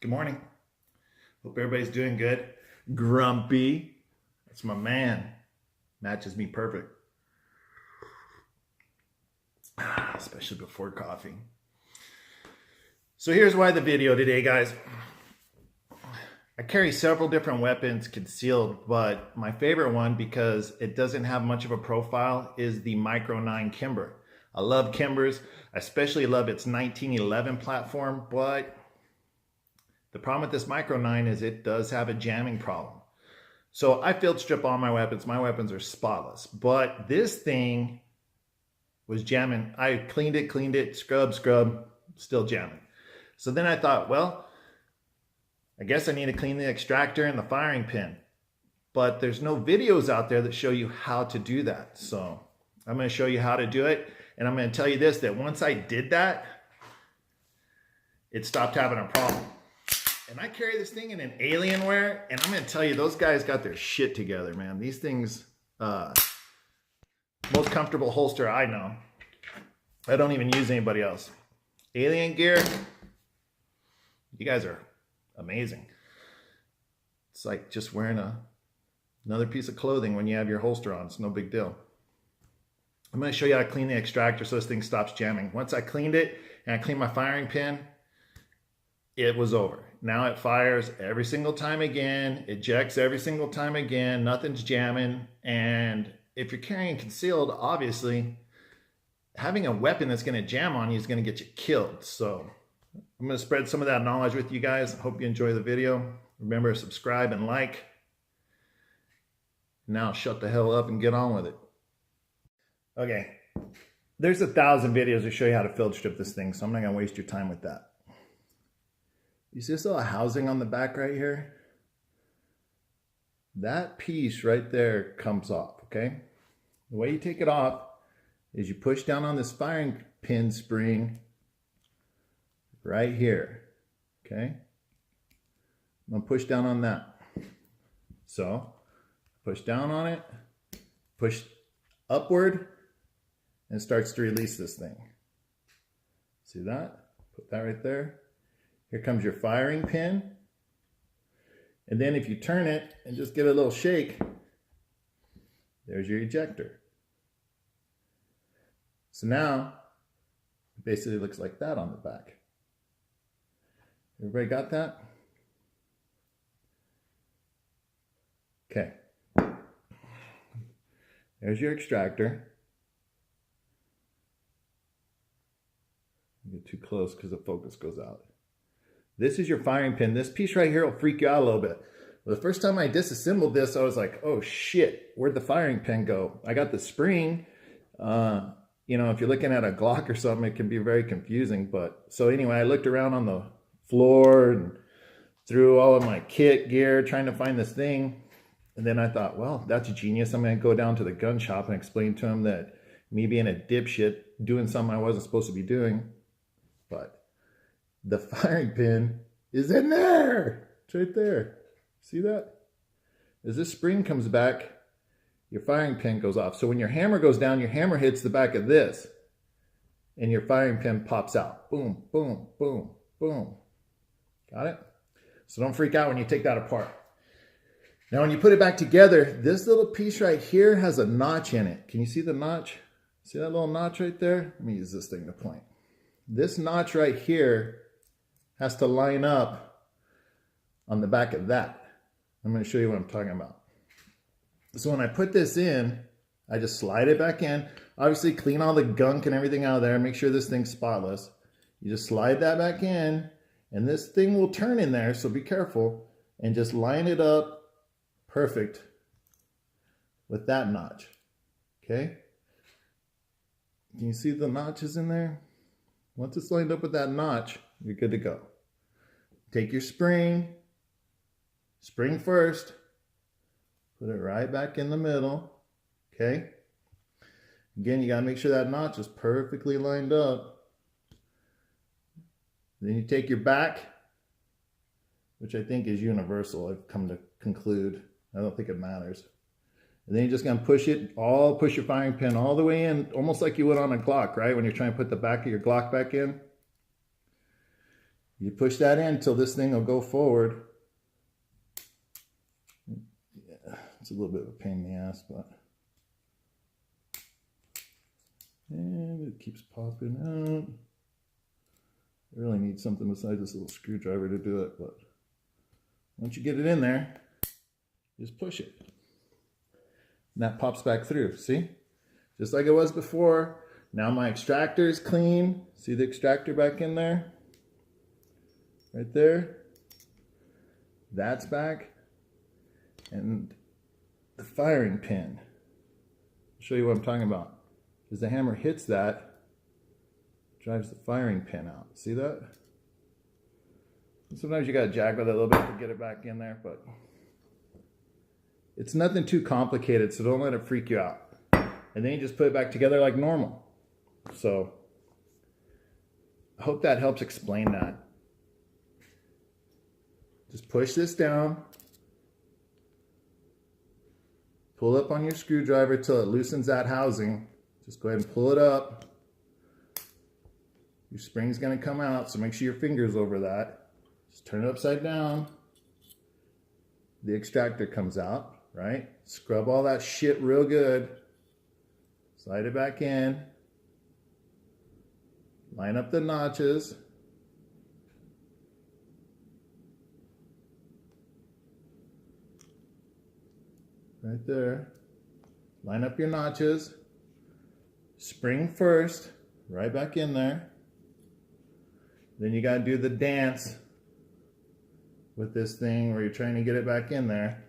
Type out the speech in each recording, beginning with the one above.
Good morning. Hope everybody's doing good. Grumpy. That's my man. Matches me perfect. Especially before coffee. So here's why the video today, guys. I carry several different weapons concealed, but my favorite one, because it doesn't have much of a profile, is the Micro 9 Kimber. I love Kimbers. I especially love its 1911 platform, but the problem with this Micro 9 is it does have a jamming problem. So I field strip all my weapons. My weapons are spotless, but this thing was jamming. I cleaned it, scrub, still jamming. So then I thought, well, I guess I need to clean the extractor and the firing pin, but there's no videos out there that show you how to do that. So I'm going to show you how to do it. And I'm going to tell you this, that once I did that, it stopped having a problem. And I carry this thing in an Alienware, and I'm going to tell you, those guys got their shit together, man. These things, most comfortable holster I know. I don't even use anybody else. Alien gear, you guys are amazing. It's like just wearing another piece of clothing when you have your holster on. It's no big deal. I'm going to show you how to clean the extractor so this thing stops jamming. Once I cleaned it and I cleaned my firing pin, it was over. Now it fires every single time again, ejects every single time again, nothing's jamming. And if you're carrying concealed, obviously, having a weapon that's going to jam on you is going to get you killed. So I'm going to spread some of that knowledge with you guys. Hope you enjoy the video. Remember, subscribe and like. Now shut the hell up and get on with it. Okay, there's 1,000 videos to show you how to field strip this thing, so I'm not going to waste your time with that. You see this little housing on the back right here? That piece right there comes off, okay? The way you take it off is you push down on this firing pin spring right here, okay? I'm gonna push down on that. So, push down on it, push upward, and it starts to release this thing. See that? Put that right there. Here comes your firing pin. And then if you turn it and just give it a little shake, there's your ejector. So now, it basically looks like that on the back. Everybody got that? Okay. There's your extractor. Get too close because the focus goes out. This is your firing pin. This piece right here will freak you out a little bit. Well, the first time I disassembled this, I was like, oh shit, where'd the firing pin go? I got the spring. You know, if you're looking at a Glock or something, it can be very confusing. But so anyway, I looked around on the floor and through all of my kit gear, trying to find this thing. And then I thought, well, that's genius. I'm going to go down to the gun shop and explain to them that me being a dipshit, doing something I wasn't supposed to be doing. But the firing pin is in there. It's right there. See that? As this spring comes back, your firing pin goes off. So when your hammer goes down, your hammer hits the back of this, and your firing pin pops out. Boom, boom, boom, boom. Got it? So don't freak out when you take that apart. Now when you put it back together, this little piece right here has a notch in it. Can you see the notch? See that little notch right there? Let me use this thing to point. This notch right here has to line up on the back of that. I'm going to show you what I'm talking about. So when I put this in, I just slide it back in. Obviously clean all the gunk and everything out of there. Make sure this thing's spotless. You just slide that back in, and this thing will turn in there, so be careful. And just line it up perfect with that notch. Okay? Can you see the notches in there? Once it's lined up with that notch, you're good to go. Take your spring first, put it right back in the middle, okay? Again, you gotta make sure that notch is perfectly lined up. Then you take your back, which I think is universal, I've come to conclude. I don't think it matters. And then you're just gonna push your firing pin all the way in, almost like you would on a Glock, right? When you're trying to put the back of your Glock back in. You push that in until this thing will go forward. Yeah, it's a little bit of a pain in the ass, but. And it keeps popping out. I really need something besides this little screwdriver to do it, but once you get it in there, just push it. And that pops back through, see? Just like it was before. Now my extractor is clean. See the extractor back in there? Right there. That's back. And the firing pin. I'll show you what I'm talking about. As the hammer hits that, it drives the firing pin out. See that? And sometimes you gotta jag with it a little bit to get it back in there, but it's nothing too complicated, so don't let it freak you out. And then you just put it back together like normal. So I hope that helps explain that. Just push this down. Pull up on your screwdriver till it loosens that housing. Just go ahead and pull it up. Your spring's gonna come out, so make sure your finger's over that. Just turn it upside down. The extractor comes out, right? Scrub all that shit real good. Slide it back in. Line up the notches. Right there. Line up your notches. Spring first, right back in there. Then you gotta do the dance with this thing where you're trying to get it back in there.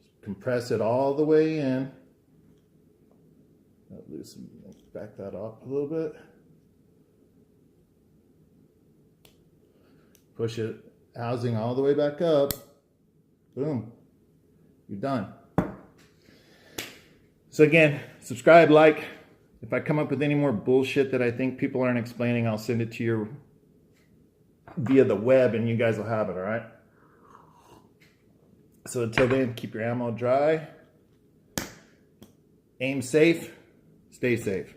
Just compress it all the way in. Loosen, back that up a little bit. Push it, housing all the way back up. Boom. You're done. So again, subscribe, like. If I come up with any more bullshit that I think people aren't explaining, I'll send it to you via the web and you guys will have it, all right? So until then, keep your ammo dry. Aim safe. Stay safe.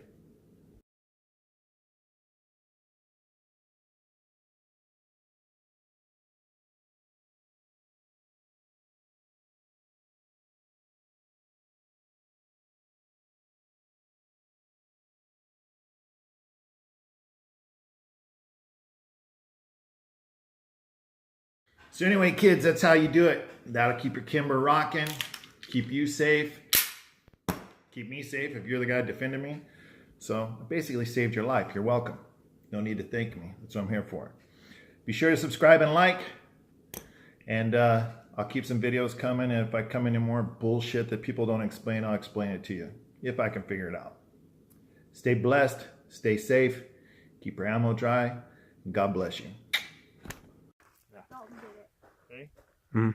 So anyway, kids, that's how you do it. That'll keep your Kimber rocking, keep you safe, keep me safe if you're the guy defending me. So I basically saved your life. You're welcome. No need to thank me. That's what I'm here for. Be sure to subscribe and like, and I'll keep some videos coming. And if I come into more bullshit that people don't explain, I'll explain it to you if I can figure it out. Stay blessed, stay safe, keep your ammo dry, and God bless you. Okay? Mm.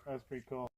That was pretty cool.